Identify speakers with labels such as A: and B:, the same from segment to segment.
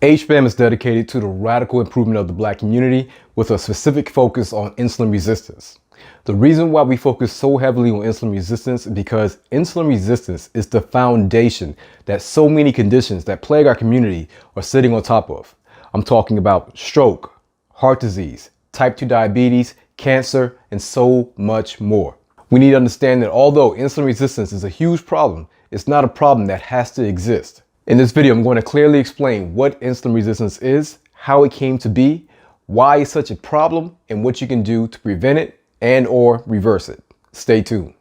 A: H-BAMN is dedicated to the radical improvement of the Black community with a specific focus on insulin resistance. The reason why we focus so heavily on insulin resistance is because insulin resistance is the foundation that so many conditions that plague our community are sitting on top of. I'm talking about stroke, heart disease, type 2 diabetes, cancer, and so much more. We need to understand that although insulin resistance is a huge problem, it's not a problem that has to exist. In this video, I'm going to clearly explain what insulin resistance is, how it came to be, why it's such a problem, and what you can do to prevent it and or reverse it. Stay tuned.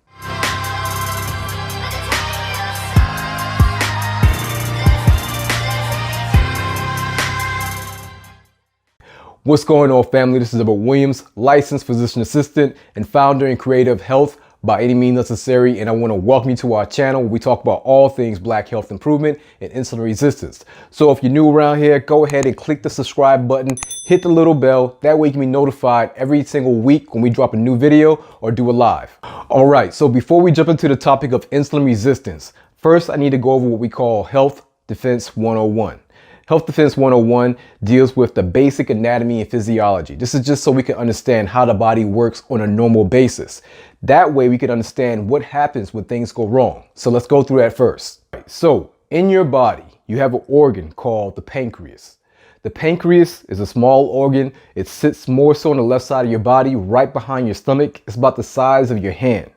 A: What's going on, family? This is Edward Williams, licensed physician assistant and founder and creator of Health by Any Means Necessary, and I want to welcome you to our channel where we talk about all things Black health improvement and insulin resistance. So if you're new around here, go ahead and click the subscribe button, hit the little bell, that way you can be notified every single week when we drop a new video or do a live. All right, so before we jump into the topic of insulin resistance, first I need to go over what we call Health Defense 101. Health Defense 101 deals with the basic anatomy and physiology. This is just so we can understand how the body works on a normal basis. That way we can understand what happens when things go wrong. So let's go through that first. So in your body, you have an organ called the pancreas. The pancreas is a small organ. It sits more so on the left side of your body, right behind your stomach. It's about the size of your hand.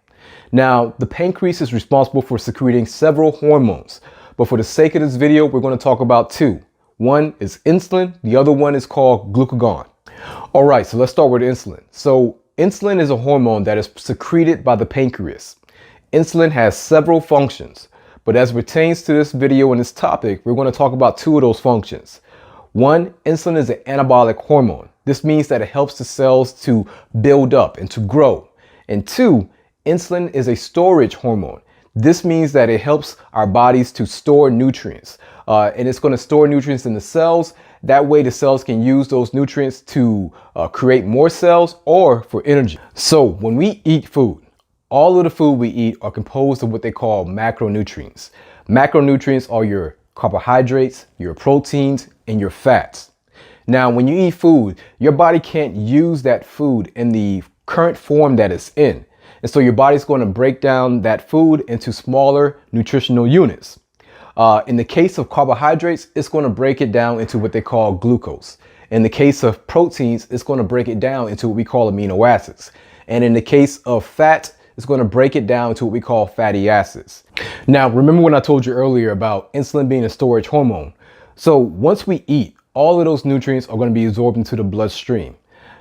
A: Now, the pancreas is responsible for secreting several hormones, but for the sake of this video, we're going to talk about two. One is insulin, the other one is called glucagon. All right, so let's start with insulin. So insulin is a hormone that is secreted by the pancreas. Insulin has several functions, but as it pertains to this video and this topic, we're going to talk about two of those functions. One, insulin is an anabolic hormone. This means that it helps the cells to build up and to grow. And two, insulin is a storage hormone. This means that it helps our bodies to store nutrients, and it's going to store nutrients in the cells. That way the cells can use those nutrients to create more cells or for energy. So when we eat food, all of the food we eat are composed of what they call macronutrients. Macronutrients are your carbohydrates, your proteins, and your fats. Now, when you eat food, your body can't use that food in the current form that it's in. And so your body's going to break down that food into smaller nutritional units. In the case of carbohydrates, it's going to break it down into what they call glucose. In the case of proteins, it's going to break it down into what we call amino acids. And in the case of fat, it's going to break it down to what we call fatty acids. Now, remember when I told you earlier about insulin being a storage hormone? So once we eat, all of those nutrients are going to be absorbed into the bloodstream.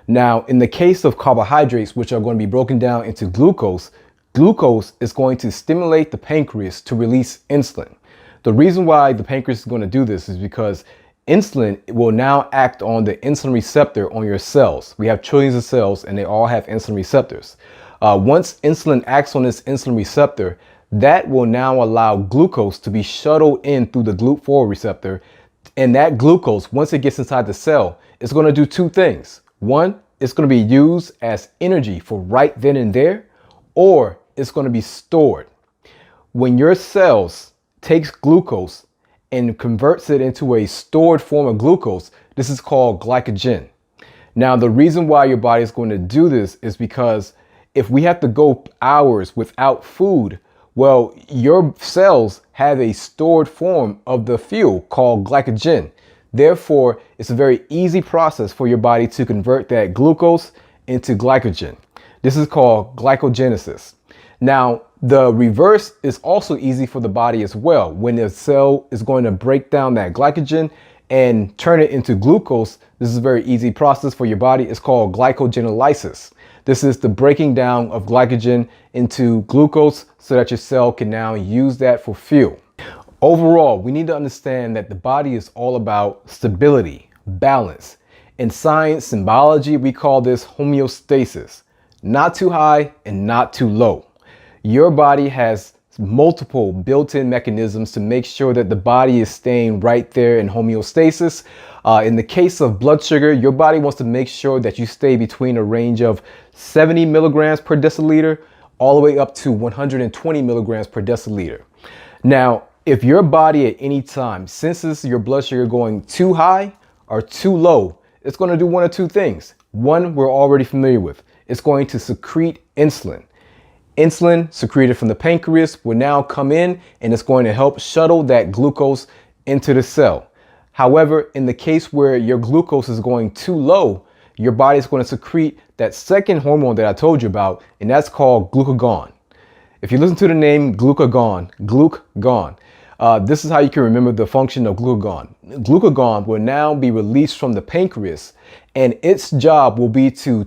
A: Now, in the case of carbohydrates, which are going to be broken down into glucose, glucose is going to stimulate the pancreas to release insulin. The reason why the pancreas is going to do this is because insulin will now act on the insulin receptor on your cells. We have trillions of cells and they all have insulin receptors. Once insulin acts on this insulin receptor, that will now allow glucose to be shuttled in through the GLUT4 receptor. And that glucose, once it gets inside the cell, is going to do two things. One, it's going to be used as energy for right then and there, or it's going to be stored. When your cells takes glucose and converts it into a stored form of glucose, this is called glycogen. Now, the reason why your body is going to do this is because if we have to go hours without food, well, your cells have a stored form of the fuel called glycogen. Therefore, it's a very easy process for your body to convert that glucose into glycogen. This is called glycogenesis. Now, the reverse is also easy for the body as well. When the cell is going to break down that glycogen and turn it into glucose, this is a very easy process for your body. It's called glycogenolysis. This is the breaking down of glycogen into glucose so that your cell can now use that for fuel. Overall, we need to understand that the body is all about stability, balance. In science and biology, we call this homeostasis. Not too high and not too low. Your body has multiple built-in mechanisms to make sure that the body is staying right there in homeostasis. In the case of blood sugar, your body wants to make sure that you stay between a range of 70 milligrams per deciliter all the way up to 120 milligrams per deciliter. Now, If your body at any time senses your blood sugar going too high or too low, it's going to do one of two things. One, we're already familiar with. It's going to secrete insulin. Insulin secreted from the pancreas will now come in and it's going to help shuttle that glucose into the cell. However, in the case where your glucose is going too low, your body is going to secrete that second hormone that I told you about, and that's called glucagon. If you listen to the name glucagon, this is how you can remember the function of glucagon. Glucagon will now be released from the pancreas, and its job will be to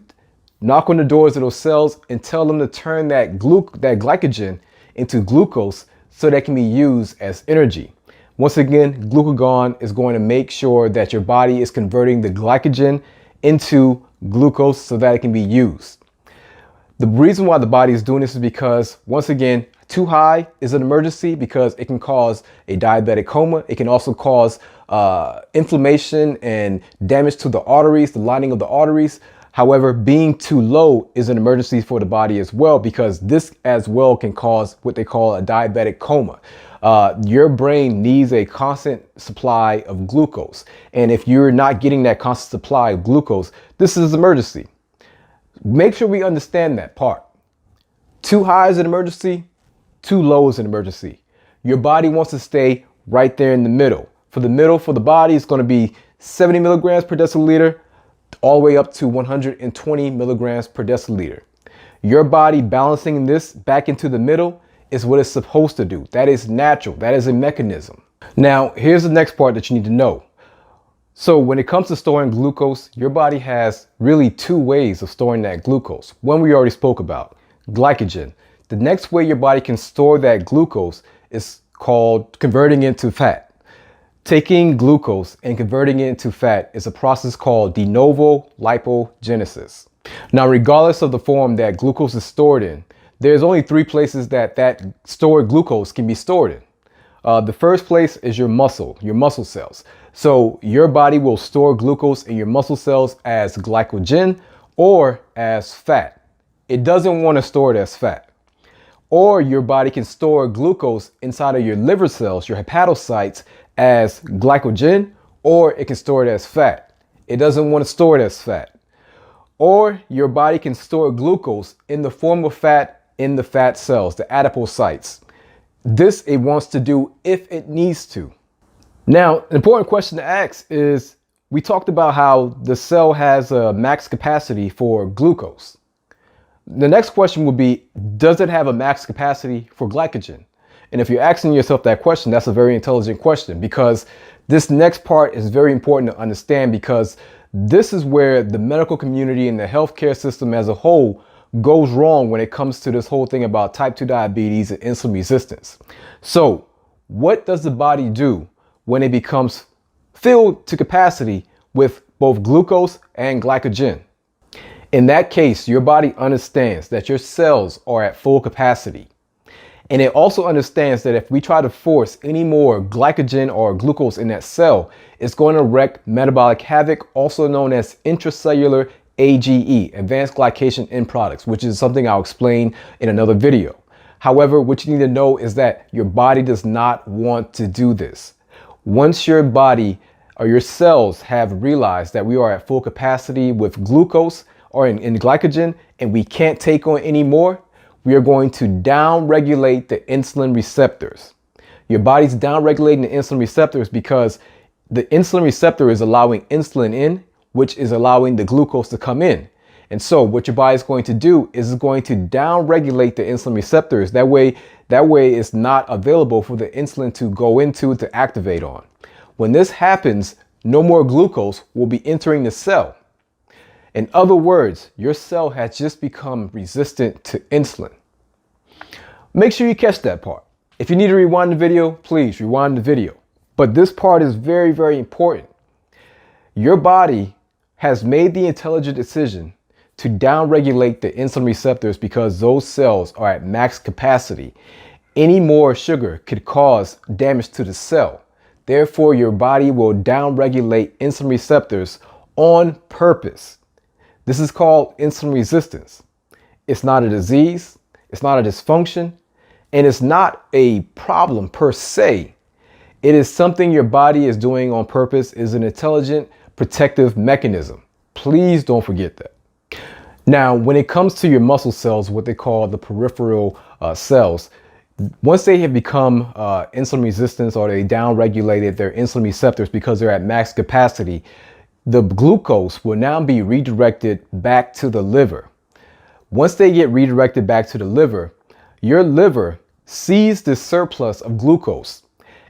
A: knock on the doors of those cells and tell them to turn that glycogen into glucose so that it can be used as energy. Once again, glucagon is going to make sure that your body is converting the glycogen into glucose so that it can be used. The reason why the body is doing this is because, once again, too high is an emergency because it can cause a diabetic coma. It can also cause inflammation and damage to the arteries, the lining of the arteries. However, being too low is an emergency for the body as well, because this as well can cause what they call a diabetic coma. Your brain needs a constant supply of glucose. And if you're not getting that constant supply of glucose, this is an emergency. Make sure we understand that part. Too high is an emergency, too low is an emergency. Your body wants to stay right there in the middle. For the body, it's going to be 70 milligrams per deciliter, all the way up to 120 milligrams per deciliter. Your body balancing this back into the middle is what it's supposed to do. That is natural. That is a mechanism. Now, here's the next part that you need to know. So when it comes to storing glucose, your body has really two ways of storing that glucose. One we already spoke about, glycogen. The next way your body can store that glucose is called converting into fat. Taking glucose and converting it into fat is a process called de novo lipogenesis. Now, regardless of the form that glucose is stored in, there's only three places that stored glucose can be stored in. The first place is your muscle cells. So your body will store glucose in your muscle cells as glycogen or as fat. It doesn't want to store it as fat. Or your body can store glucose inside of your liver cells, your hepatocytes, as glycogen, or it can store it as fat. It doesn't want to store it as fat. Or your body can store glucose in the form of fat in the fat cells, the adipocytes. This it wants to do if it needs to. Now, an important question to ask is, we talked about how the cell has a max capacity for glucose. The next question would be, does it have a max capacity for glycogen? And if you're asking yourself that question, that's a very intelligent question, because this next part is very important to understand, because this is where the medical community and the healthcare system as a whole goes wrong when it comes to this whole thing about type 2 diabetes and insulin resistance. So what does the body do when it becomes filled to capacity with both glucose and glycogen? In that case, your body understands that your cells are at full capacity. And it also understands that if we try to force any more glycogen or glucose in that cell, it's going to wreak metabolic havoc, also known as intracellular AGE, advanced glycation end products, which is something I'll explain in another video. However, what you need to know is that your body does not want to do this. Once your body or your cells have realized that we are at full capacity with glucose or in glycogen and we can't take on any more, we are going to down-regulate the insulin receptors. Your body's down-regulating the insulin receptors because the insulin receptor is allowing insulin in, which is allowing the glucose to come in. And so what your body is going to do is it's going to down-regulate the insulin receptors. That way it's not available for the insulin to go into to activate on. When this happens, no more glucose will be entering the cell. In other words, your cell has just become resistant to insulin. Make sure you catch that part. If you need to rewind the video, please rewind the video. But this part is very, very important. Your body has made the intelligent decision to downregulate the insulin receptors because those cells are at max capacity. Any more sugar could cause damage to the cell. Therefore, your body will downregulate insulin receptors on purpose. This is called insulin resistance. It's not a disease. It's not a dysfunction. And it's not a problem per se. It is something your body is doing on purpose, is an intelligent protective mechanism. Please don't forget that. Now, when it comes to your muscle cells, what they call the peripheral cells, once they have become insulin resistant or they downregulated their insulin receptors because they're at max capacity, the glucose will now be redirected back to the liver. Once they get redirected back to the liver, your liver sees the surplus of glucose,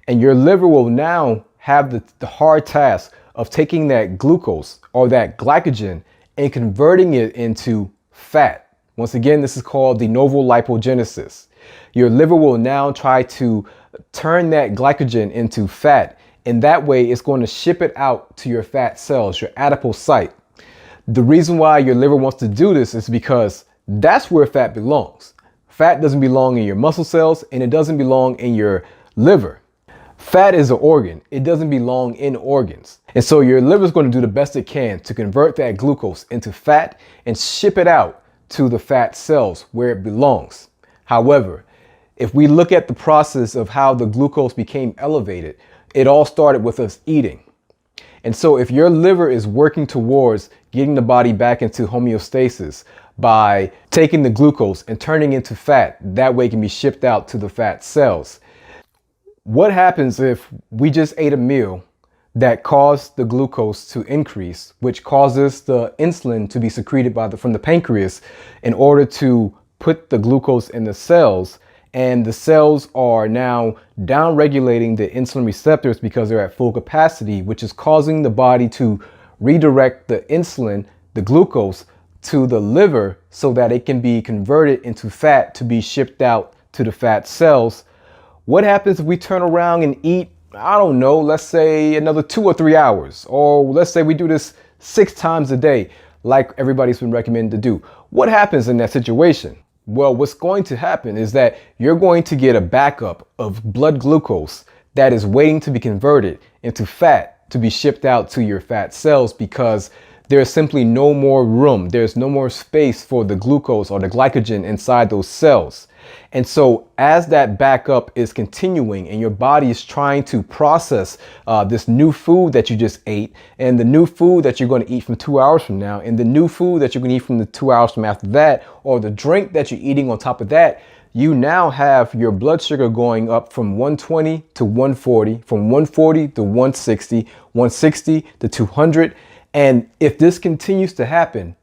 A: and your liver will now have the hard task of taking that glucose or that glycogen and converting it into fat. Once again, this is called de novo lipogenesis. Your liver will now try to turn that glycogen into fat, and that way it's going to ship it out to your fat cells, your adipocyte. The reason why your liver wants to do this is because that's where fat belongs. Fat doesn't belong in your muscle cells, and it doesn't belong in your liver. Fat is an organ. It doesn't belong in organs. And so your liver is going to do the best it can to convert that glucose into fat and ship it out to the fat cells where it belongs. However, if we look at the process of how the glucose became elevated, it all started with us eating. And so if your liver is working towards getting the body back into homeostasis by taking the glucose and turning into fat, that way it can be shipped out to the fat cells. What happens if we just ate a meal that caused the glucose to increase, which causes the insulin to be secreted from the pancreas in order to put the glucose in the cells, and the cells are now downregulating the insulin receptors because they're at full capacity, which is causing the body to redirect the insulin, the glucose, to the liver so that it can be converted into fat to be shipped out to the fat cells. What happens if we turn around and eat, I don't know, let's say another 2 or 3 hours, or let's say we do this 6 times a day, like everybody's been recommended to do? What happens in that situation? Well, what's going to happen is that you're going to get a backup of blood glucose that is waiting to be converted into fat to be shipped out to your fat cells, because there's simply no more room. There's no more space for the glucose or the glycogen inside those cells. And so as that backup is continuing and your body is trying to process this new food that you just ate, and the new food that you're going to eat from 2 hours from now, and the new food that you're going to eat from the 2 hours from after that, or the drink that you're eating on top of that, you now have your blood sugar going up from 120 to 140, from 140 to 160, 160 to 200. And if this continues to happen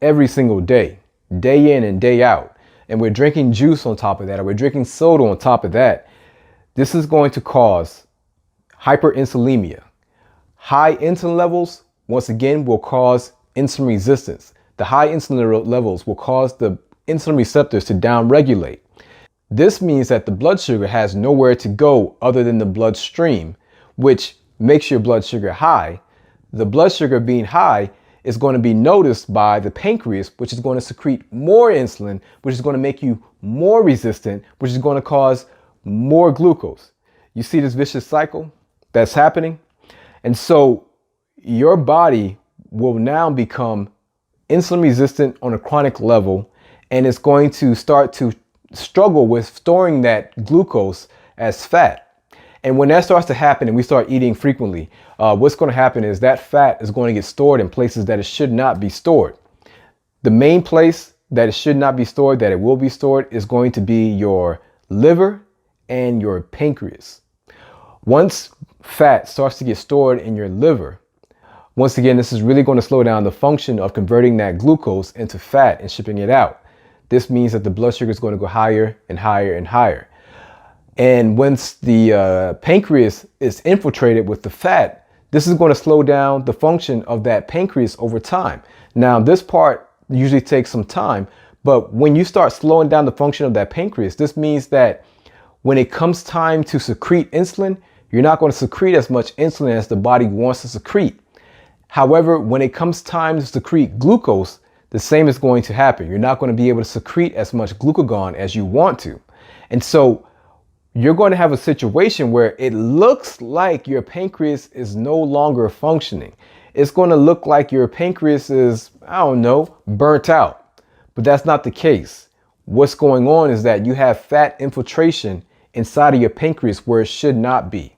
A: every single day, day in and day out, and we're drinking juice on top of that, or we're drinking soda on top of that, this is going to cause hyperinsulinemia. High insulin levels, once again, will cause insulin resistance. The high insulin levels will cause the insulin receptors to downregulate. This means that the blood sugar has nowhere to go other than the bloodstream, which makes your blood sugar high. The blood sugar being high is going to be noticed by the pancreas, which is going to secrete more insulin, which is going to make you more resistant, which is going to cause more glucose. You see this vicious cycle that's happening? And so your body will now become insulin resistant on a chronic level, and it's going to start to struggle with storing that glucose as fat. And when that starts to happen and we start eating frequently, what's going to happen is that fat is going to get stored in places that it should not be stored. The main place that it should not be stored, that it will be stored, is going to be your liver and your pancreas. Once fat starts to get stored in your liver, once again, this is really going to slow down the function of converting that glucose into fat and shipping it out. This means that the blood sugar is going to go higher and higher and higher. And once the pancreas is infiltrated with the fat, this is going to slow down the function of that pancreas over time. Now, this part usually takes some time, but when you start slowing down the function of that pancreas, this means that when it comes time to secrete insulin, you're not going to secrete as much insulin as the body wants to secrete. However, when it comes time to secrete glucose, the same is going to happen. You're not going to be able to secrete as much glucagon as you want to. And so you're going to have a situation where it looks like your pancreas is no longer functioning. It's going to look like your pancreas is, I don't know, burnt out. But that's not the case. what's going on is that you have fat infiltration inside of your pancreas where it should not be.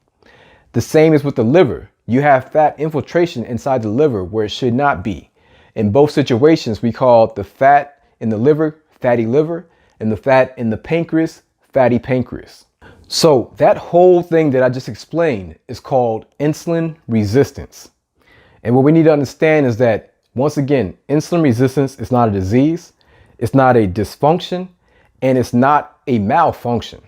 A: The same is with the liver. You have fat infiltration inside the liver where it should not be. In both situations, we call the fat in the liver fatty liver and the fat in the pancreas fatty pancreas. So that whole thing that I just explained is called insulin resistance. And what we need to understand is that, once again, insulin resistance is not a disease, it's not a dysfunction, and it's not a malfunction.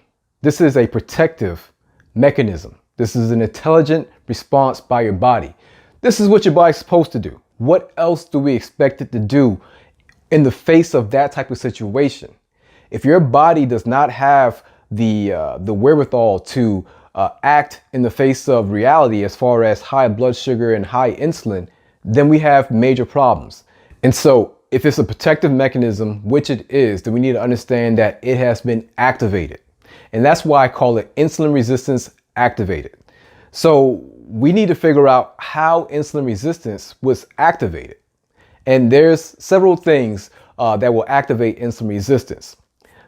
A: This is a protective mechanism. This is an intelligent response by your body. This is what your body's supposed to do. What else do we expect it to do in the face of that type of situation? If your body does not have the wherewithal to act in the face of reality as far as high blood sugar and high insulin, then we have major problems. And so if it's a protective mechanism, which it is, then we need to understand that it has been activated. And that's why I call it insulin resistance activated. So we need to figure out how insulin resistance was activated. And there's several things that will activate insulin resistance.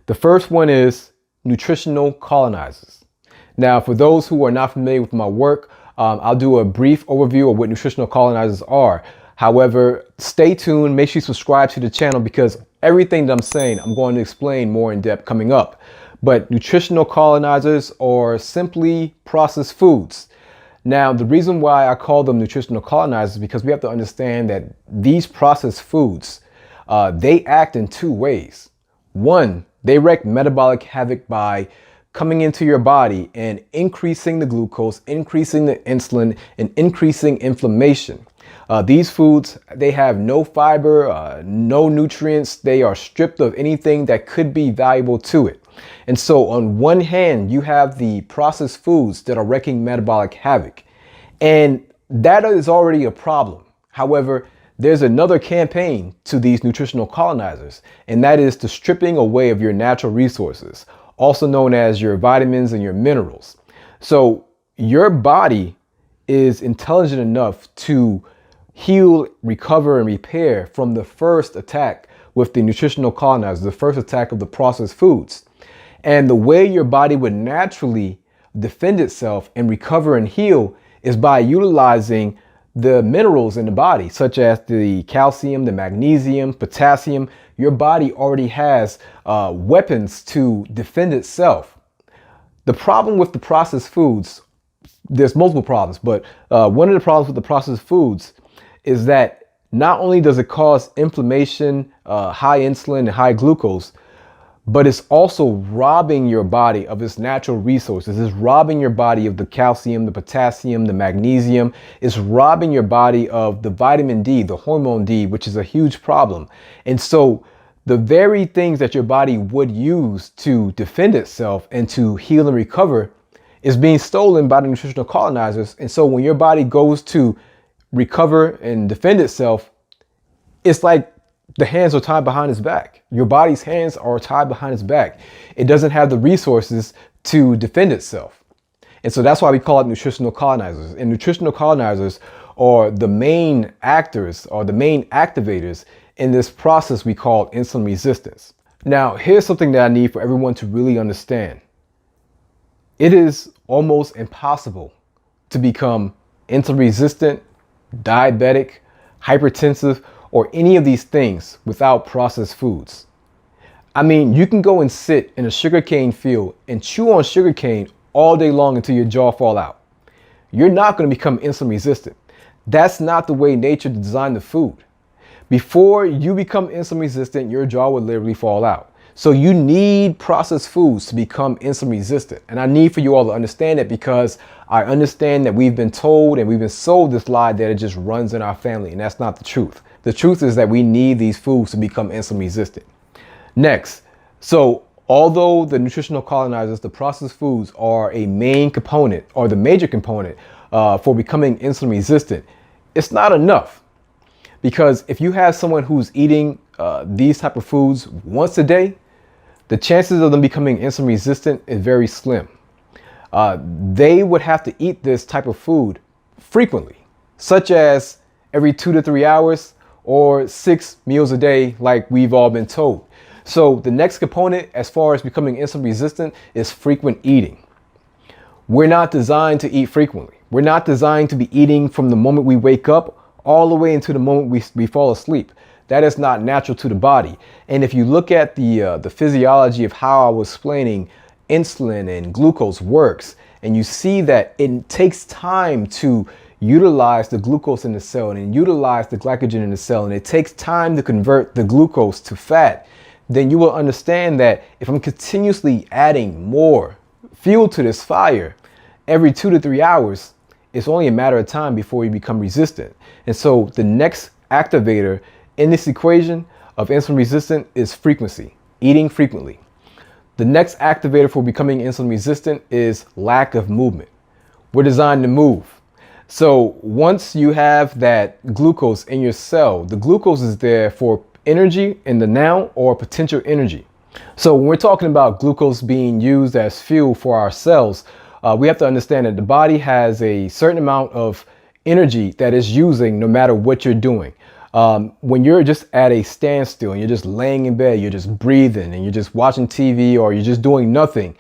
A: The first one is nutritional colonizers. Now, for those who are not familiar with my work, I'll do a brief overview of what nutritional colonizers are. However, stay tuned, make sure you subscribe to the channel because everything that I'm saying, I'm going to explain more in depth coming up. But nutritional colonizers are simply processed foods. Now, the reason why I call them nutritional colonizers is because we have to understand that these processed foods, they act in two ways. One, they wreak metabolic havoc by coming into your body and increasing the glucose, increasing the insulin, and increasing inflammation. These foods, they have no fiber, no nutrients. They are stripped of anything that could be valuable to it. And so on one hand, you have the processed foods that are wreaking metabolic havoc. And that is already a problem. However, there's another campaign to these nutritional colonizers, and that is the stripping away of your natural resources, also known as your vitamins and your minerals. So your body is intelligent enough to heal, recover, and repair from the first attack with the nutritional colonizers, the first attack of the processed foods. And the way your body would naturally defend itself and recover and heal is by utilizing the minerals in the body, such as the calcium, the magnesium, potassium. Your body already has weapons to defend itself. The problem with the processed foods, there's multiple problems, but one of the problems with the processed foods is that not only does it cause inflammation, high insulin, and high glucose, but it's also robbing your body of its natural resources. It's robbing your body of the calcium, the potassium, the magnesium. It's robbing your body of the vitamin D, the hormone D, which is a huge problem. And so the very things that your body would use to defend itself and to heal and recover is being stolen by the nutritional colonizers. And so when your body goes to recover and defend itself, it's like the hands are tied behind its back. Your body's hands are tied behind its back. It doesn't have the resources to defend itself. And so that's why we call it nutritional colonizers. And nutritional colonizers are the main actors or the main activators in this process we call insulin resistance. Now, here's something that I need for everyone to really understand. It is almost impossible to become insulin resistant, diabetic, hypertensive, or any of these things without processed foods. I mean, you can go and sit in a sugarcane field and chew on sugarcane all day long until your jaw fall out. You're not going to become insulin resistant. That's not the way nature designed the food. Before you become insulin resistant, your jaw would literally fall out. So you need processed foods to become insulin resistant. And I need for you all to understand it because I understand that we've been told and we've been sold this lie that it just runs in our family. And that's not the truth. The truth is that we need these foods to become insulin resistant. Next, so although the nutritional colonizers, the processed foods are a main component or the major component for becoming insulin resistant, it's not enough. Because if you have someone who's eating these type of foods once a day, the chances of them becoming insulin resistant is very slim. They would have to eat this type of food frequently, such as every 2 to 3 hours or 6 meals a day, like we've all been told. So the next component as far as becoming insulin resistant is frequent eating. We're not designed to eat frequently. We're not designed to be eating from the moment we wake up all the way into the moment we fall asleep. That is not natural to the body. And if you look at the physiology of how I was explaining insulin and glucose works, and you see that it takes time to utilize the glucose in the cell and utilize the glycogen in the cell, and it takes time to convert the glucose to fat, then you will understand that if I'm continuously adding more fuel to this fire every 2 to 3 hours, it's only a matter of time before you become resistant. And so the next activator in this equation of insulin resistant is frequency, eating frequently. The next activator for becoming insulin resistant is lack of movement. We're designed to move. So once you have that glucose in your cell, the glucose is there for energy in the now or potential energy. So when we're talking about glucose being used as fuel for our cells, we have to understand that the body has a certain amount of energy that it's using no matter what you're doing. When you're just at a standstill and you're just laying in bed, you're just breathing and you're just watching TV or you're just doing nothing,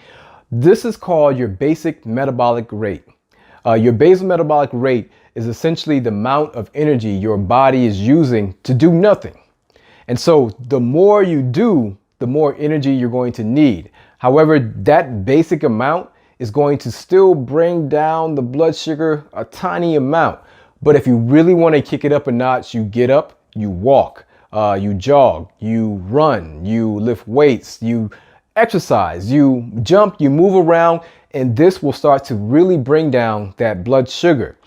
A: this is called your basic metabolic rate. Your basal metabolic rate is essentially the amount of energy your body is using to do nothing. And so the more you do, the more energy you're going to need. However, that basic amount is going to still bring down the blood sugar a tiny amount. But if you really want to kick it up a notch, you get up, you walk, you jog, you run, you lift weights, you exercise, you jump, you move around, and this will start to really bring down that blood sugar.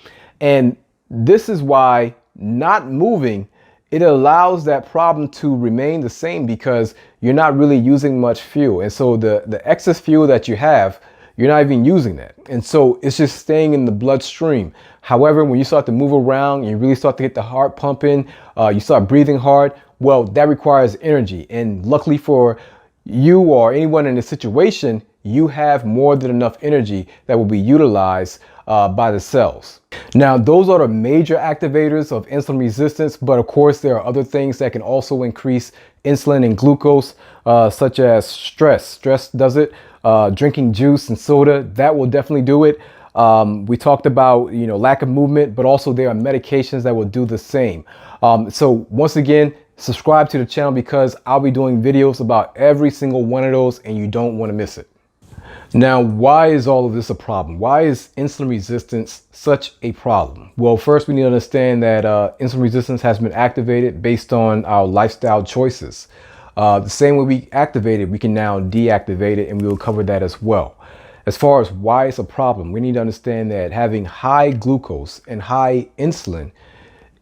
A: And this is why not moving, it allows that problem to remain the same because you're not really using much fuel. And so the excess fuel that you have, you're not even using that. And so it's just staying in the bloodstream. However, when you start to move around, you really start to get the heart pumping, you start breathing hard, well, that requires energy. And luckily for you or anyone in this situation, you have more than enough energy that will be utilized by the cells. Now, those are the major activators of insulin resistance, but of course, there are other things that can also increase insulin and glucose, such as stress. Stress does it. Drinking juice and soda, that will definitely do it. We talked about, lack of movement, but also there are medications that will do the same. So once again, subscribe to the channel because I'll be doing videos about every single one of those and you don't want to miss it. Now, why is all of this a problem? Why is insulin resistance such a problem? Well, first we need to understand that insulin resistance has been activated based on our lifestyle choices. The same way we activate it, we can now deactivate it, and we will cover that as well. As far as why it's a problem, we need to understand that having high glucose and high insulin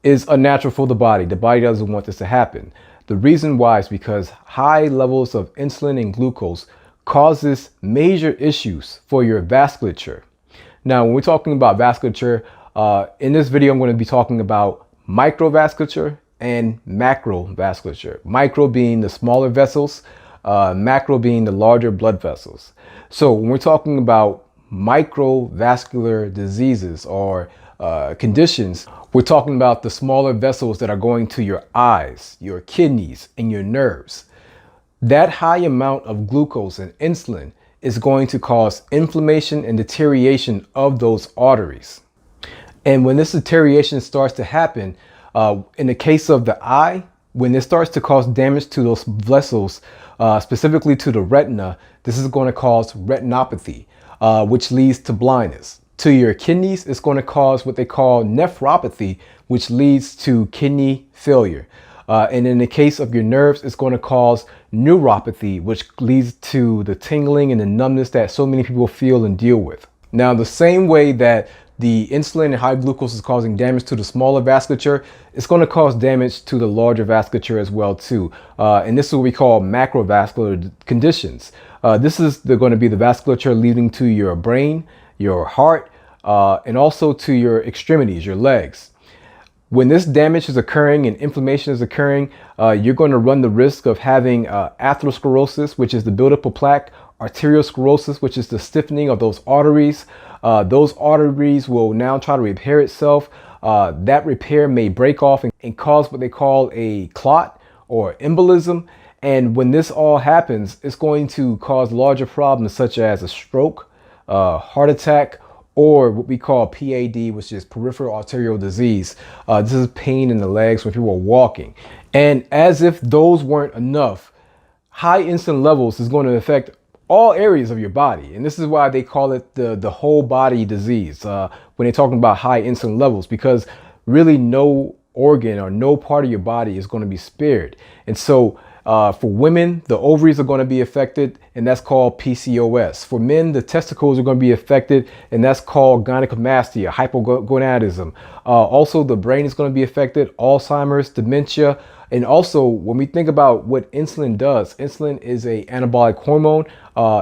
A: is unnatural for the body. The body doesn't want this to happen. The reason why is because high levels of insulin and glucose causes major issues for your vasculature. Now, when we're talking about vasculature, in this video, I'm going to be talking about microvasculature and macrovasculature. Micro being the smaller vessels, macro being the larger blood vessels. So when we're talking about microvascular diseases or conditions, we're talking about the smaller vessels that are going to your eyes, your kidneys, and your nerves. That high amount of glucose and insulin is going to cause inflammation and deterioration of those arteries. And when this deterioration starts to happen, in the case of the eye, when it starts to cause damage to those vessels, specifically to the retina, this is going to cause retinopathy, which leads to blindness. To your kidneys, it's going to cause what they call nephropathy, which leads to kidney failure. And in the case of your nerves, it's going to cause neuropathy, which leads to the tingling and the numbness that so many people feel and deal with. Now, the same way that the insulin and high glucose is causing damage to the smaller vasculature, it's going to cause damage to the larger vasculature as well too. And this is what we call macrovascular conditions. This is going to be the vasculature leading to your brain, your heart, and also to your extremities, your legs. When this damage is occurring and inflammation is occurring, you're going to run the risk of having atherosclerosis, which is the buildup of plaque, arteriosclerosis, which is the stiffening of those arteries. Those arteries will now try to repair itself. That repair may break off and cause what they call a clot or embolism. And when this all happens, it's going to cause larger problems such as a stroke, heart attack, or what we call PAD, which is peripheral arterial disease. This is pain in the legs when people are walking. And as if those weren't enough, high insulin levels is going to affect all areas of your body. And this is why they call it the whole body disease when they're talking about high insulin levels, because really no organ or no part of your body is going to be spared. And so for women, the ovaries are going to be affected, and that's called PCOS. For men, the testicles are going to be affected, and that's called gynecomastia, hypogonadism. Also, the brain is going to be affected, Alzheimer's, dementia. And also, when we think about what insulin does, insulin is an anabolic hormone.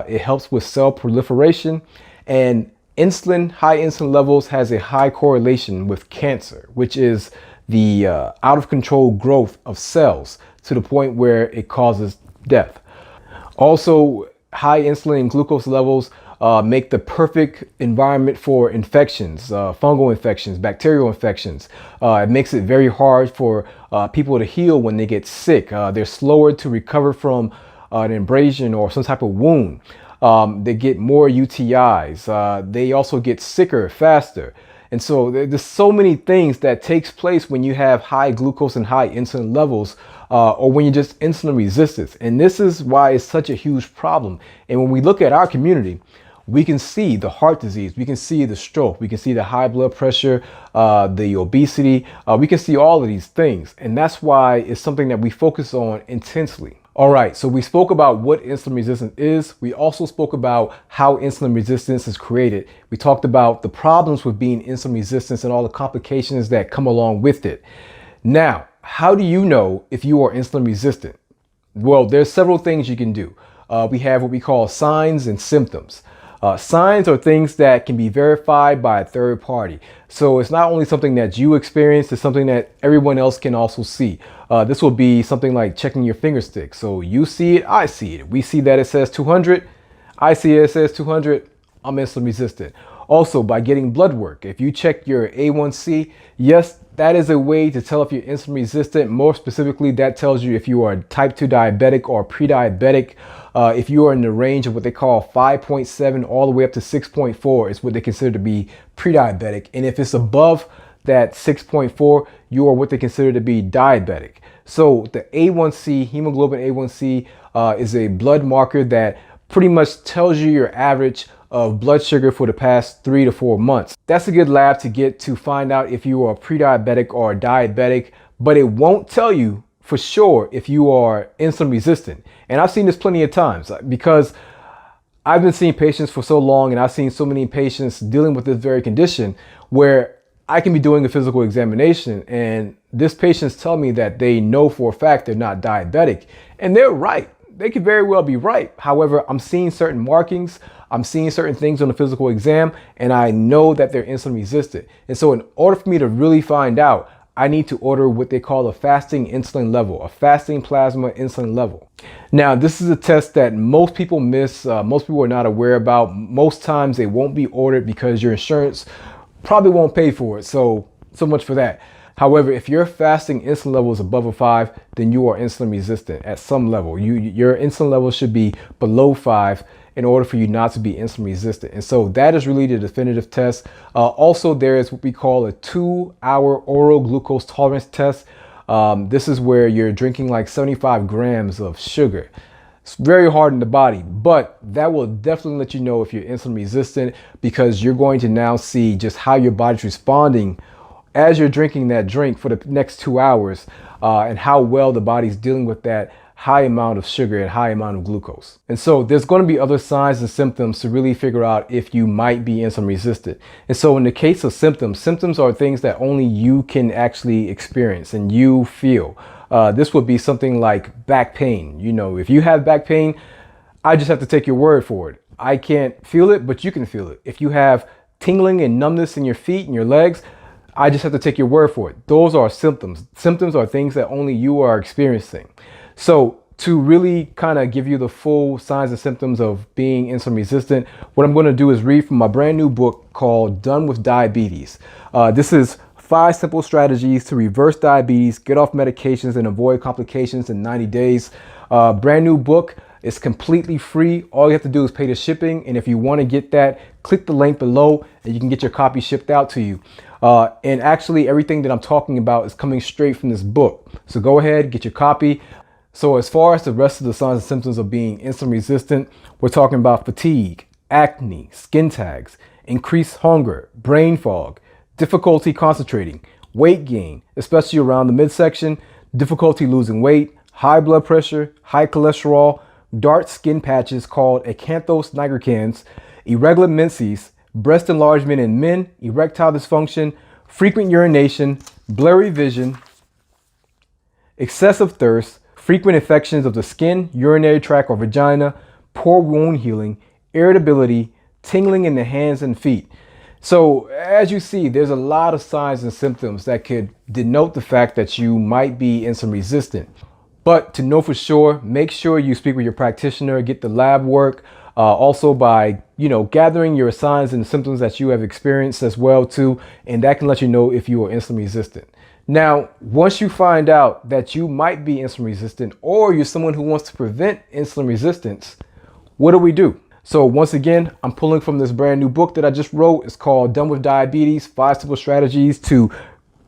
A: It helps with cell proliferation, and high insulin levels has a high correlation with cancer, which is the out of control growth of cells to the point where it causes death. Also, high insulin and glucose levels make the perfect environment for infections, fungal infections, bacterial infections. It makes it very hard for people to heal when they get sick. They're slower to recover from an abrasion or some type of wound. They get more UTIs. They also get sicker faster. And so there's so many things that takes place when you have high glucose and high insulin levels, or when you're just insulin resistant. And this is why it's such a huge problem. And when we look at our community, we can see the heart disease, we can see the stroke, we can see the high blood pressure, the obesity, we can see all of these things. And that's why it's something that we focus on intensely. All right, so we spoke about what insulin resistance is. We also spoke about how insulin resistance is created. We talked about the problems with being insulin resistant and all the complications that come along with it. Now, how do you know if you are insulin resistant? Well, there's several things you can do. We have what we call signs and symptoms. Signs are things that can be verified by a third party. So it's not only something that you experience, it's something that everyone else can also see. This will be something like checking your finger stick. So you see it, I see it. We see that it says 200. I see it says 200. I'm insulin resistant. Also, by getting blood work, if you check your A1C, yes, that is a way to tell if you're insulin resistant. More specifically, that tells you if you are type 2 diabetic or pre-diabetic. If you are in the range of what they call 5.7 all the way up to 6.4 is what they consider to be pre-diabetic. And if it's above that 6.4, you are what they consider to be diabetic. So the A1C, hemoglobin A1C, is a blood marker that pretty much tells you your average of blood sugar for the past 3 to 4 months. That's a good lab to get to find out if you are pre-diabetic or diabetic, but it won't tell you for sure if you are insulin resistant. And I've seen this plenty of times because I've been seeing patients for so long, and I've seen so many patients dealing with this very condition where I can be doing a physical examination and this patients tell me that they know for a fact they're not diabetic, and they're right. They could very well be right. However, I'm seeing certain markings, I'm seeing certain things on the physical exam, and I know that they're insulin resistant. And so in order for me to really find out, I need to order what they call a fasting insulin level, a fasting plasma insulin level. Now, this is a test that most people miss, most people are not aware about. Most times they won't be ordered because your insurance probably won't pay for it. So much for that. However, if your fasting insulin level is above a 5, then you are insulin resistant at some level. Your insulin level should be below 5 in order for you not to be insulin resistant. And so that is really the definitive test. Also, there is what we call a 2-hour oral glucose tolerance test. This is where you're drinking like 75 grams of sugar. It's very hard in the body, but that will definitely let you know if you're insulin resistant, because you're going to now see just how your body's responding as you're drinking that drink for the next 2 hours, and how well the body's dealing with that high amount of sugar and high amount of glucose. And so there's going to be other signs and symptoms to really figure out if you might be insulin resistant. And so in the case of symptoms are things that only you can actually experience and you feel. This would be something like back pain. You know, if you have back pain, I just have to take your word for it. I can't feel it, but you can feel it. If you have tingling and numbness in your feet and your legs, I just have to take your word for it. Those are symptoms. Symptoms are things that only you are experiencing. So to really kind of give you the full signs and symptoms of being insulin resistant, what I'm going to do is read from my brand new book called Done with Diabetes. This is 5 simple strategies to reverse diabetes, get off medications, and avoid complications in 90 days. Brand new book. It's completely free. All you have to do is pay the shipping. And if you want to get that, click the link below and you can get your copy shipped out to you. And actually everything that I'm talking about is coming straight from this book. So go ahead, get your copy. So as far as the rest of the signs and symptoms of being insulin resistant, we're talking about fatigue, acne, skin tags, increased hunger, brain fog, difficulty concentrating, weight gain, especially around the midsection, difficulty losing weight, high blood pressure, high cholesterol, dark skin patches called acanthos nigricans, irregular menses, breast enlargement in men, erectile dysfunction, frequent urination, blurry vision, excessive thirst, frequent infections of the skin, urinary tract or vagina, poor wound healing, irritability, tingling in the hands and feet. So as you see, there's a lot of signs and symptoms that could denote the fact that you might be insulin resistant. But to know for sure, make sure you speak with your practitioner, get the lab work, also by, gathering your signs and symptoms that you have experienced as well too. And that can let you know if you are insulin resistant. Now, once you find out that you might be insulin resistant or you're someone who wants to prevent insulin resistance, what do we do? So once again, I'm pulling from this brand new book that I just wrote. It's called Done with Diabetes, 5 Simple Strategies to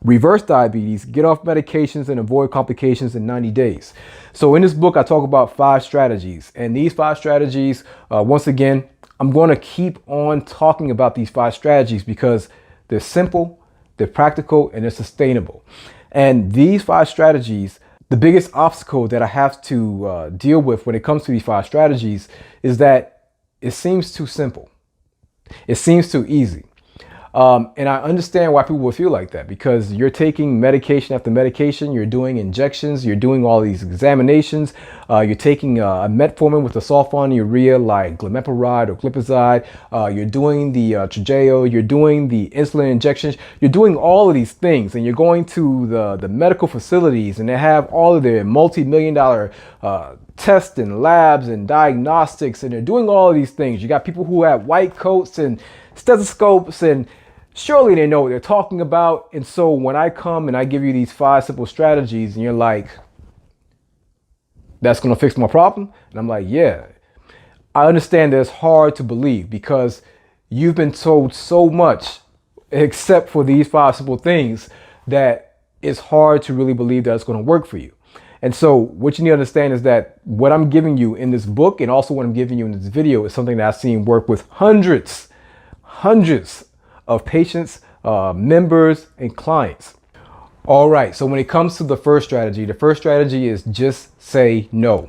A: Reverse Diabetes, Get Off Medications and Avoid Complications in 90 Days. So in this book, I talk about 5 strategies. And these 5 strategies, once again, I'm going to keep on talking about these 5 strategies because they're simple, they're practical, and they're sustainable. And these 5 strategies, the biggest obstacle that I have to deal with when it comes to these 5 strategies is that it seems too simple. It seems too easy. And I understand why people would feel like that because you're taking medication after medication, you're doing injections, you're doing all these examinations, you're taking a metformin with a sulfonylurea like glimepiride or glipizide, you're doing the Toujeo, you're doing the insulin injections, you're doing all of these things and you're going to the medical facilities and they have all of their multi-million-dollar tests and labs and diagnostics and they're doing all of these things. You got people who have white coats and stethoscopes and surely they know what they're talking about. And so when I come and I give you these 5 simple strategies and you're like, that's going to fix my problem. And I'm like, yeah, I understand that it's hard to believe because you've been told so much except for these 5 simple things that it's hard to really believe that it's going to work for you. And so what you need to understand is that what I'm giving you in this book and also what I'm giving you in this video is something that I've seen work with hundreds of patients, members, and clients. All right, so when it comes to the first strategy is just say no.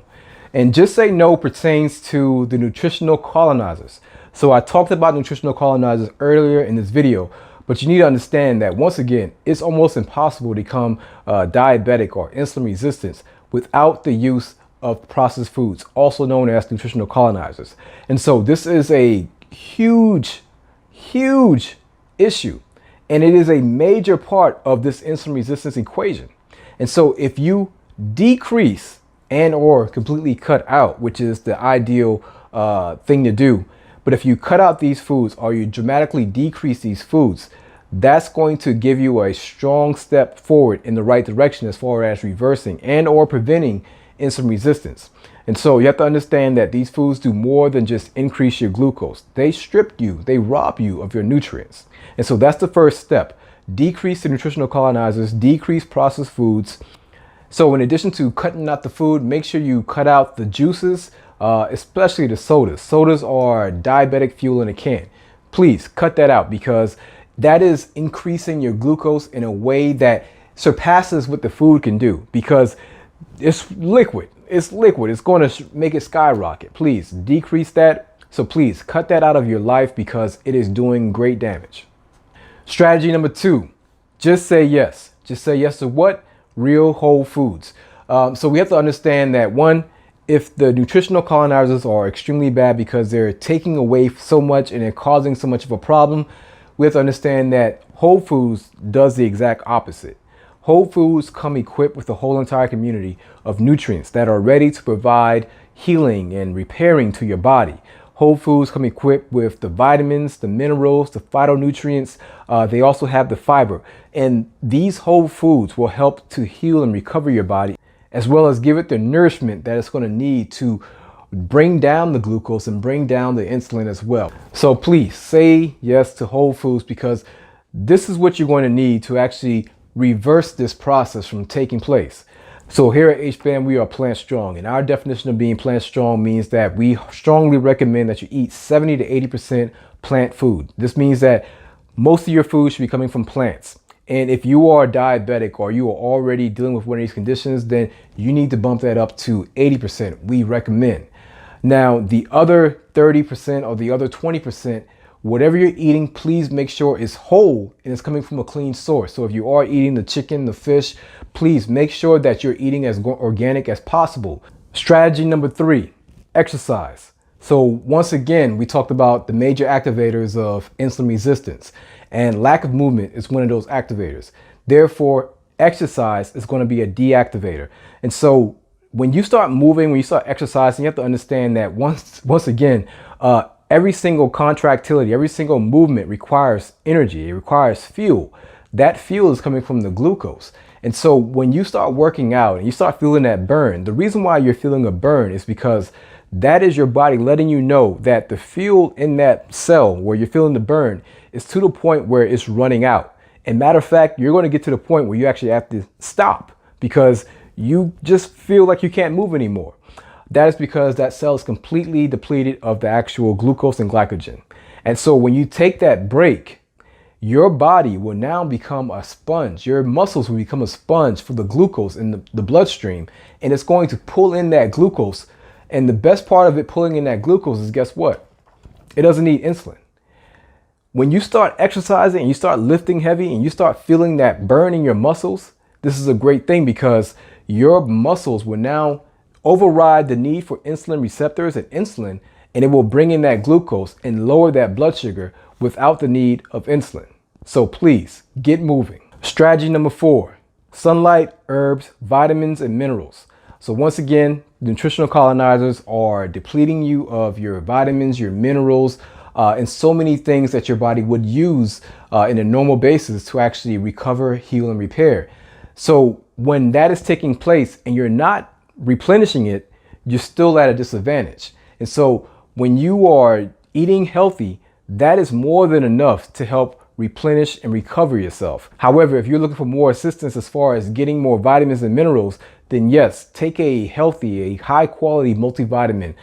A: And just say no pertains to the nutritional colonizers. So I talked about nutritional colonizers earlier in this video, but you need to understand that once again, it's almost impossible to become diabetic or insulin resistant without the use of processed foods, also known as nutritional colonizers. And so this is a huge issue. And it is a major part of this insulin resistance equation. And so if you decrease and or completely cut out, which is the ideal thing to do, but if you cut out these foods or you dramatically decrease these foods, that's going to give you a strong step forward in the right direction as far as reversing and or preventing insulin resistance. And so you have to understand that these foods do more than just increase your glucose. They strip you, they rob you of your nutrients. And so that's the first step. Decrease the nutritional colonizers, decrease processed foods. So in addition to cutting out the food, make sure you cut out the juices, especially the sodas. Sodas are diabetic fuel in a can. Please cut that out because that is increasing your glucose in a way that surpasses what the food can do because it's liquid. It's liquid. It's going to make it skyrocket. Please decrease that. So please cut that out of your life because it is doing great damage. Strategy number 2, just say yes. Just say yes to what? Real whole foods. So we have to understand that one, if the nutritional colonizers are extremely bad because they're taking away so much and they're causing so much of a problem, we have to understand that whole foods does the exact opposite. Whole foods come equipped with a whole entire community of nutrients that are ready to provide healing and repairing to your body. Whole foods come equipped with the vitamins, the minerals, the phytonutrients. They also have the fiber. And these whole foods will help to heal and recover your body. as well as give it the nourishment that it's going to need to bring down the glucose and bring down the insulin as well. So please say yes to whole foods, because this is what you're going to need to actually reverse this process from taking place. So here at H-BAMN, we are plant strong, and our definition of being plant strong means that we strongly recommend that you eat 70 to 80% plant food. This means that most of your food should be coming from plants. And if you are diabetic or you are already dealing with one of these conditions, then you need to bump that up to 80%. We recommend. Now, the other 30% or the other 20%, whatever you're eating, please make sure it's whole and it's coming from a clean source. So if you are eating the chicken, the fish, please make sure that you're eating as organic as possible. Strategy number 3, exercise. So once again, we talked about the major activators of insulin resistance, and lack of movement is one of those activators. Therefore, exercise is going to be a deactivator. And so when you start moving, when you start exercising, you have to understand that once again, every single contractility, every single movement requires energy. It requires fuel. That fuel is coming from the glucose. And so when you start working out and you start feeling that burn, the reason why you're feeling a burn is because that is your body letting you know that the fuel in that cell where you're feeling the burn is to the point where it's running out. And matter of fact, you're going to get to the point where you actually have to stop because you just feel like you can't move anymore. That is because that cell is completely depleted of the actual glucose and glycogen. And so when you take that break, your body will now become a sponge. Your muscles will become a sponge for the glucose in the bloodstream, and it's going to pull in that glucose. And the best part of it pulling in that glucose is, guess what? It doesn't need insulin. When you start exercising and you start lifting heavy and you start feeling that burn in your muscles, this is a great thing because your muscles will now override the need for insulin receptors and insulin, and it will bring in that glucose and lower that blood sugar without the need of insulin. So please get moving. Strategy number 4, sunlight, herbs, vitamins, and minerals. So once again, nutritional colonizers are depleting you of your vitamins, your minerals, and so many things that your body would use in a normal basis to actually recover, heal, and repair. So when that is taking place and you're not replenishing it, you're still at a disadvantage. And so when you are eating healthy, that is more than enough to help replenish and recover yourself. However, if you're looking for more assistance as far as getting more vitamins and minerals, then yes, take a healthy, a high quality multivitamin,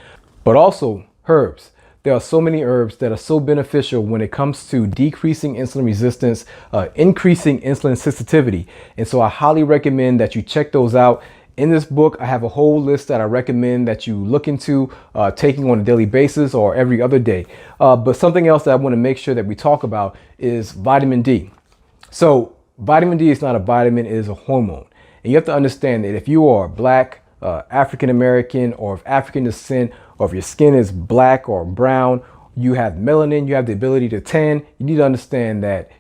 A: but also herbs. There are so many herbs that are so beneficial when it comes to decreasing insulin resistance, increasing insulin sensitivity. And so I highly recommend that you check those out. In this book, I have a whole list that I recommend that you look into taking on a daily basis or every other day. But something else that I want to make sure that we talk about is vitamin D. So vitamin D is not a vitamin, it is a hormone. And you have to understand that if you are Black, African American, or of African descent, or if your skin is black or brown, you have melanin, you have the ability to tan, you need to understand that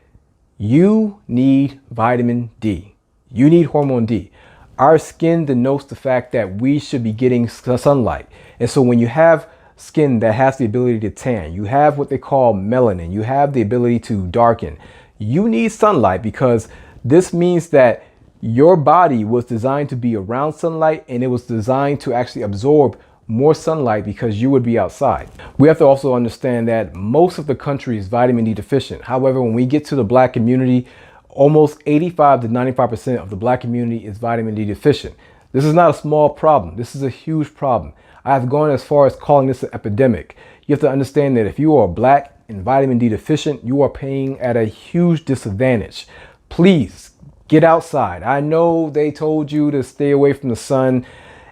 A: you need vitamin D. You need hormone D. Our skin denotes the fact that we should be getting sunlight. And so when you have skin that has the ability to tan, you have what they call melanin, you have the ability to darken, you need sunlight because this means that your body was designed to be around sunlight and it was designed to actually absorb more sunlight because you would be outside. We have to also understand that most of the country is vitamin D deficient. However, when we get to the Black community, almost 85 to 95% of the Black community is vitamin D deficient. This is not a small problem. This is a huge problem. I have gone as far as calling this an epidemic. You have to understand that if you are Black and vitamin D deficient, you are paying at a huge disadvantage. Please get outside. I know they told you to stay away from the sun,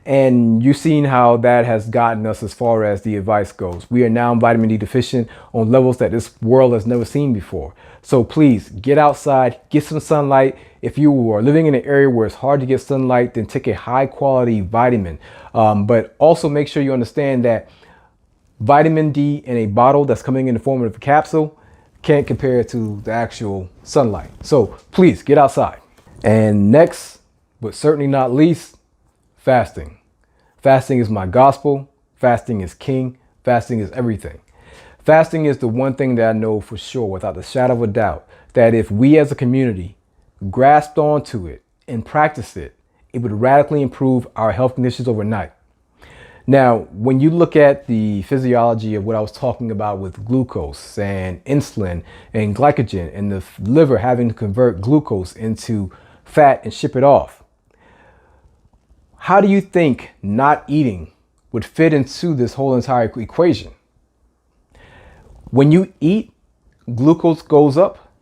A: and you've seen how that has gotten us as far as the advice goes. We are now vitamin D deficient on levels that this world has never seen before. So please get outside, get some sunlight. If you are living in an area where it's hard to get sunlight, then take a high quality vitamin. But also make sure you understand that vitamin D in a bottle that's coming in the form of a capsule can't compare to the actual sunlight. So please get outside. And next, but certainly not least, fasting. Fasting is my gospel. Fasting is king. Fasting is everything. Fasting is the one thing that I know for sure, without the shadow of a doubt, that if we as a community grasped onto it and practiced it, it would radically improve our health conditions overnight. Now, when you look at the physiology of what I was talking about with glucose and insulin and glycogen and the liver having to convert glucose into fat and ship it off, how do you think not eating would fit into this whole entire equation? When you eat, glucose goes up,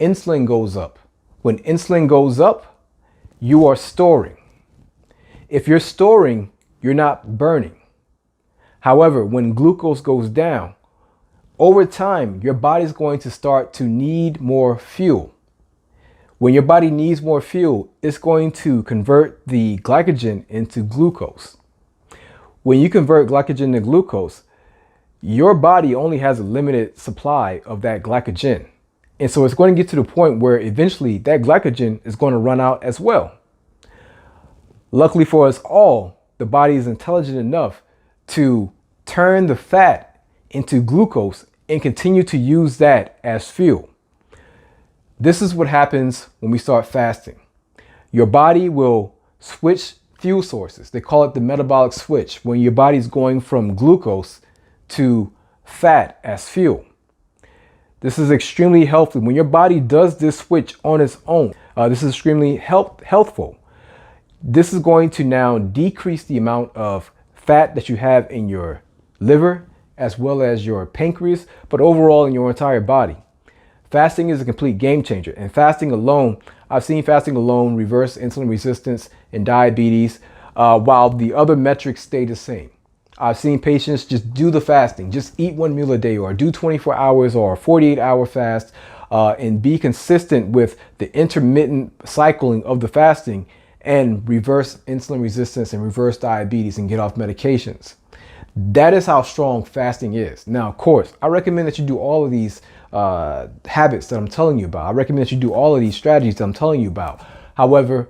A: insulin goes up. When insulin goes up, you are storing. If you're storing, you're not burning. However, when glucose goes down, over time, your body's going to start to need more fuel. When your body needs more fuel, it's going to convert the glycogen into glucose. When you convert glycogen to glucose, your body only has a limited supply of that glycogen. And so it's going to get to the point where eventually that glycogen is going to run out as well. Luckily for us all, the body is intelligent enough to turn the fat into glucose and continue to use that as fuel. This is what happens when we start fasting. Your body will switch fuel sources. They call it the metabolic switch, when your body's going from glucose to fat as fuel. This is extremely healthy. When your body does this switch on its own, this is extremely healthful. This is going to now decrease the amount of fat that you have in your liver, as well as your pancreas, but overall in your entire body. Fasting is a complete game changer. And fasting alone, I've seen fasting alone reverse insulin resistance and diabetes, while the other metrics stay the same. I've seen patients just do the fasting, just eat one meal a day, or do 24 hours or a 48-hour fast, and be consistent with the intermittent cycling of the fasting, and reverse insulin resistance and reverse diabetes and get off medications. That is how strong fasting is. Now, of course, I recommend that you do all of these habits that I'm telling you about. I recommend that you do all of these strategies that I'm telling you about. However,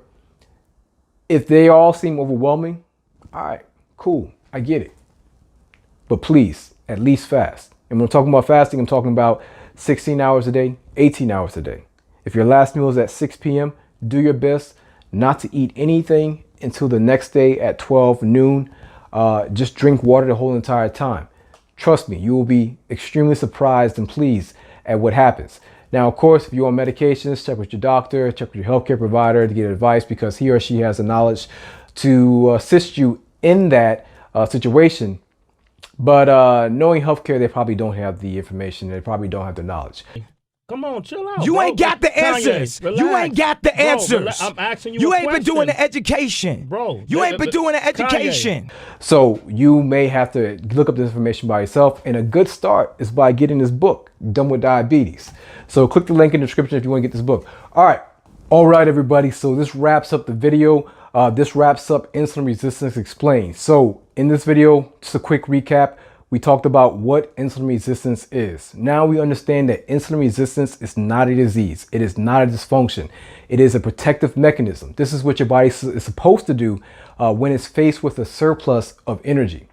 A: if they all seem overwhelming, all right, cool, I get it. But please, at least fast. And when I'm talking about fasting, I'm talking about 16 hours a day, 18 hours a day. If your last meal is at 6 p.m., do your best not to eat anything until the next day at 12 noon. Just drink water the whole entire time. Trust me, you will be extremely surprised and pleased at what happens. Now, of course, if you're on medications, check with your doctor, check with your healthcare provider to get advice, because he or she has the knowledge to assist you in that situation. But knowing healthcare, they probably don't have the information. They probably don't have the knowledge.
B: Come on, chill out.
C: You
B: bro.
C: ain't got the answers.
B: Kanye,
C: You ain't got the answers.
B: I'm asking you.
C: You
B: a
C: ain't been
B: question.
C: doing the education.
B: Bro.
C: You ain't been doing the education.
A: So you may have to look up this information by yourself. And a good start is by getting this book, Done with Diabetes. So click the link in the description if you want to get this book. All right, everybody. So this wraps up the video. This wraps up Insulin Resistance Explained. So in this video, just a quick recap. We talked about what insulin resistance is. Now we understand that insulin resistance is not a disease. It is not a dysfunction. It is a protective mechanism. This is what your body is supposed to do when it's faced with a surplus of energy.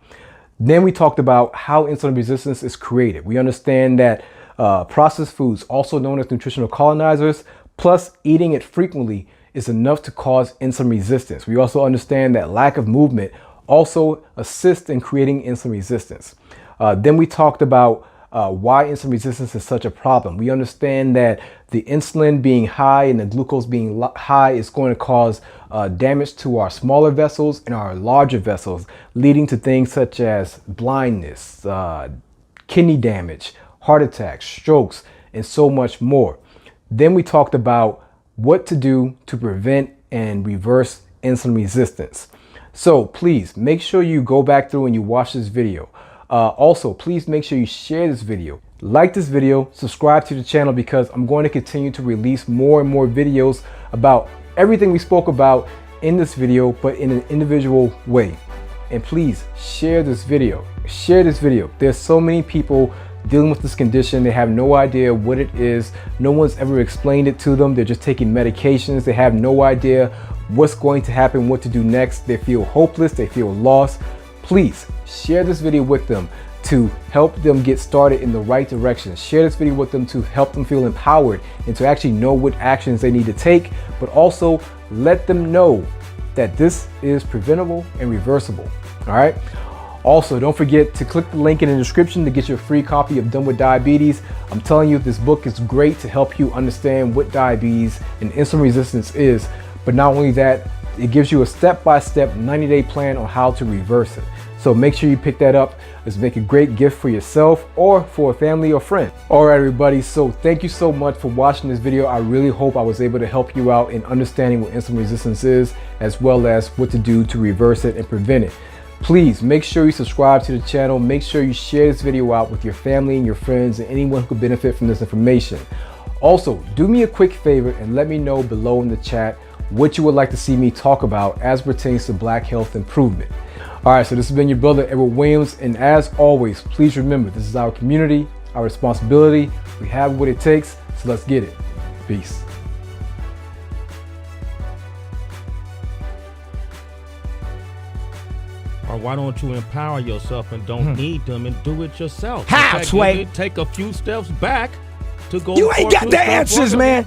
A: Then we talked about how insulin resistance is created. We understand that processed foods, also known as nutritional colonizers, plus eating it frequently is enough to cause insulin resistance. We also understand that lack of movement also assists in creating insulin resistance. Then we talked about why insulin resistance is such a problem. We understand that the insulin being high and the glucose being high is going to cause damage to our smaller vessels and our larger vessels, leading to things such as blindness, kidney damage, heart attacks, strokes, and so much more. Then we talked about what to do to prevent and reverse insulin resistance. So please make sure you go back through and you watch this video. Also, please make sure you share this video, like this video, subscribe to the channel, because I'm going to continue to release more and more videos about everything we spoke about in this video, but in an individual way. And please share this video. Share this video. There's so many people dealing with this condition. They have no idea what it is. No one's ever explained it to them. They're just taking medications. They have no idea what's going to happen, what to do next. They feel hopeless. They feel lost. Please share this video with them to help them get started in the right direction. Share this video with them to help them feel empowered and to actually know what actions they need to take, but also let them know that this is preventable and reversible. All right. Also, don't forget to click the link in the description to get your free copy of Done with Diabetes. I'm telling you, this book is great to help you understand what diabetes and insulin resistance is. But not only that, it gives you a step-by-step 90-day plan on how to reverse it. So make sure you pick that up. Let's make a great gift for yourself or for a family or friend. All right, everybody. So thank you so much for watching this video. I really hope I was able to help you out in understanding what insulin resistance is, as well as what to do to reverse it and prevent it. Please make sure you subscribe to the channel. Make sure you share this video out with your family and your friends and anyone who could benefit from this information. Also, do me a quick favor and let me know below in the chat what you would like to see me talk about as pertains to Black health improvement. All right, so this has been your brother, Edward Williams. And as always, please remember, this is our community, our responsibility. We have what it takes, so let's get it. Peace.
B: Or why don't you empower yourself and don't need them and do it yourself?
C: How, Sway?
B: Take a few steps back to go.
C: You ain't
B: for
C: got
B: two
C: the
B: steps
C: answers,
B: forward.
C: man.